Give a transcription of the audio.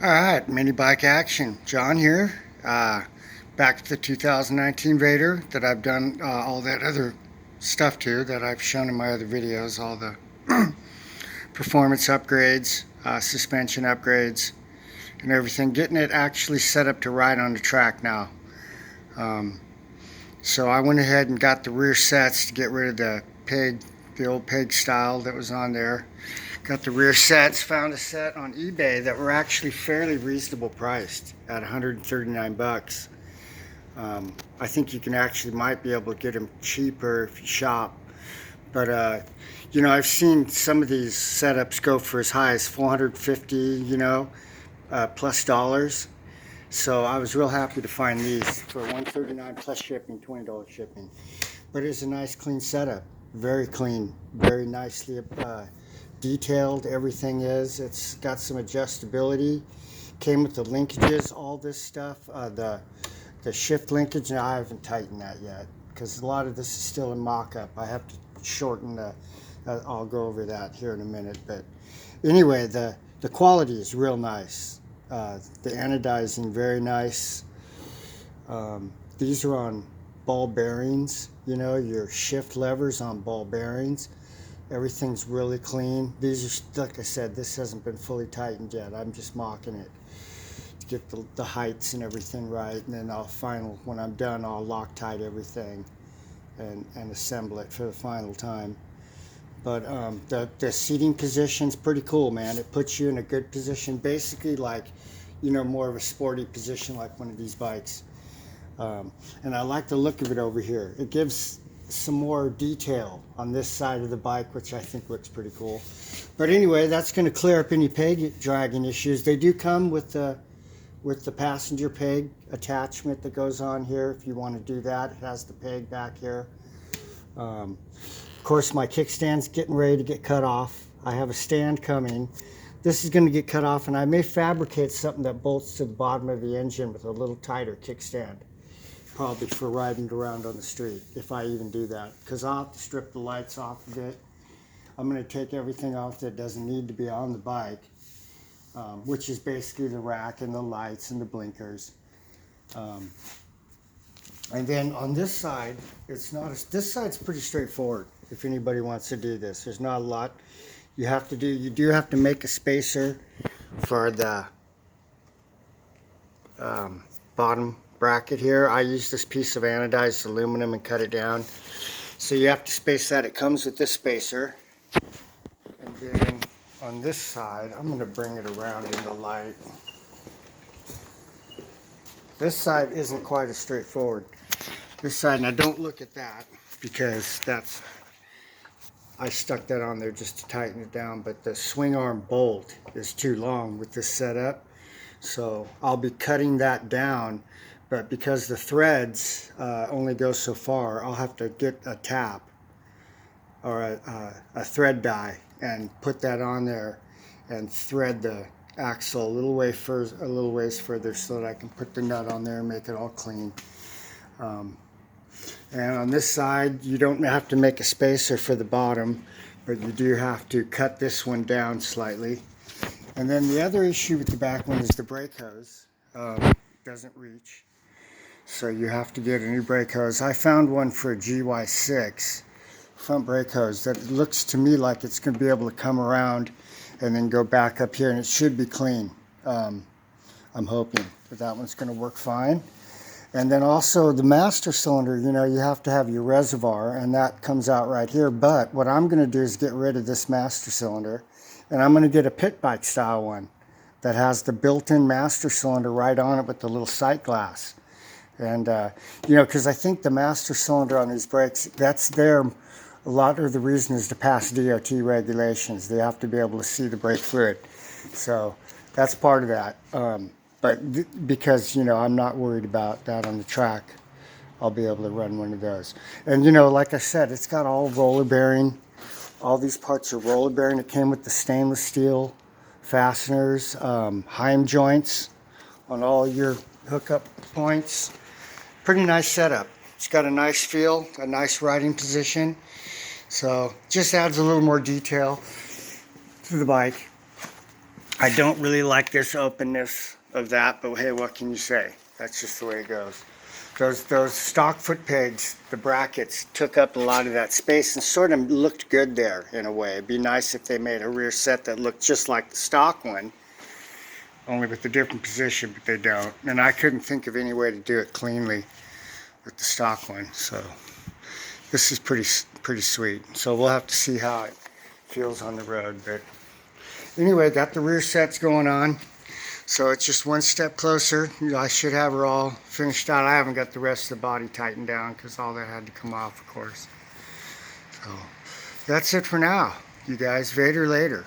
All right, mini bike action. John here. Back to the 2019 Vader that I've done all that other stuff to that I've shown in my other videos, all the performance upgrades, suspension upgrades, and everything. Getting it actually set up to ride on the track now. Um, so I went ahead and got the rear sets to get rid of the old peg style that was on there. Got the rear sets, found a set on eBay that were actually fairly reasonable priced at 139 bucks. I think you can actually might be able to get them cheaper if you shop. But, I've seen some of these setups go for as high as 450, plus dollars. So I was real happy to find these for 139 plus shipping, $20 shipping. But it's a nice clean setup. Very clean, very nicely detailed everything is. It's got some adjustability. Came with the linkages, all this stuff. The shift linkage, now I haven't tightened that yet because a lot of this is still in mock-up. I have to shorten the, I'll go over that here in a minute. But anyway, the quality is real nice. The anodizing, very nice. These are on ball bearings, your shift levers on ball bearings. Everything's really clean. These are, like I said, this hasn't been fully tightened yet. I'm just mocking it to get the heights and everything right. And then when I'm done, I'll Loctite everything and assemble it for the final time. But the seating position's pretty cool, man. It puts you in a good position, basically like, more of a sporty position like one of these bikes. And I like the look of it over here. It gives some more detail on this side of the bike, which I think looks pretty cool. But anyway, that's going to clear up any peg dragging issues. They do come with the passenger peg attachment that goes on here if you want to do that. It has the peg back here. Of course, my kickstand's getting ready to get cut off. I have a stand coming. This is going to get cut off, and I may fabricate something that bolts to the bottom of the engine with a little tighter kickstand. Probably for riding around on the street, if I even do that, because I'll have to strip the lights off of it. I'm going to take everything off that doesn't need to be on the bike, which is basically the rack and the lights and the blinkers. And then on this side, this side's pretty straightforward. If anybody wants to do this, there's not a lot you have to do. You do have to make a spacer for the bottom bracket here. I use this piece of anodized aluminum and cut it down. So you have to space that. It comes with this spacer. And then on this side, I'm going to bring it around in the light. This side isn't quite as straightforward. This side, now don't look at that because I stuck that on there just to tighten it down, but the swing arm bolt is too long with this setup. So I'll be cutting that down. But because the threads only go so far, I'll have to get a tap or a thread die and put that on there and thread the axle a little ways further so that I can put the nut on there and make it all clean. And on this side, you don't have to make a spacer for the bottom, but you do have to cut this one down slightly. And then the other issue with the back one is the brake hose doesn't reach. So you have to get a new brake hose. I found one for a GY6 front brake hose that looks to me like it's going to be able to come around and then go back up here, and it should be clean. I'm hoping that one's going to work fine. And then also the master cylinder, you have to have your reservoir, and that comes out right here. But what I'm going to do is get rid of this master cylinder, and I'm going to get a pit bike style one that has the built-in master cylinder right on it with the little sight glass. And, because I think the master cylinder on these brakes, that's there. A lot of the reason is to pass DOT regulations. They have to be able to see the brake fluid. So that's part of that. Because, I'm not worried about that on the track, I'll be able to run one of those. And, like I said, it's got all roller bearing. All these parts are roller bearing. It came with the stainless steel fasteners, Heim joints on all your hookup points. Pretty nice setup. It's got a nice feel, a nice riding position. So just adds a little more detail to the bike. I don't really like this openness of that, but hey, what can you say? That's just the way it goes. Those stock foot pegs, the brackets, took up a lot of that space and sort of looked good there in a way. It'd be nice if they made a rear set that looked just like the stock one, only with a different position, but they don't. And I couldn't think of any way to do it cleanly with the stock one, so this is pretty sweet. So we'll have to see how it feels on the road, but anyway, got the rear sets going on. So it's just one step closer. I should have her all finished out. I haven't got the rest of the body tightened down because all that had to come off, of course. So that's it for now, you guys. Vader later.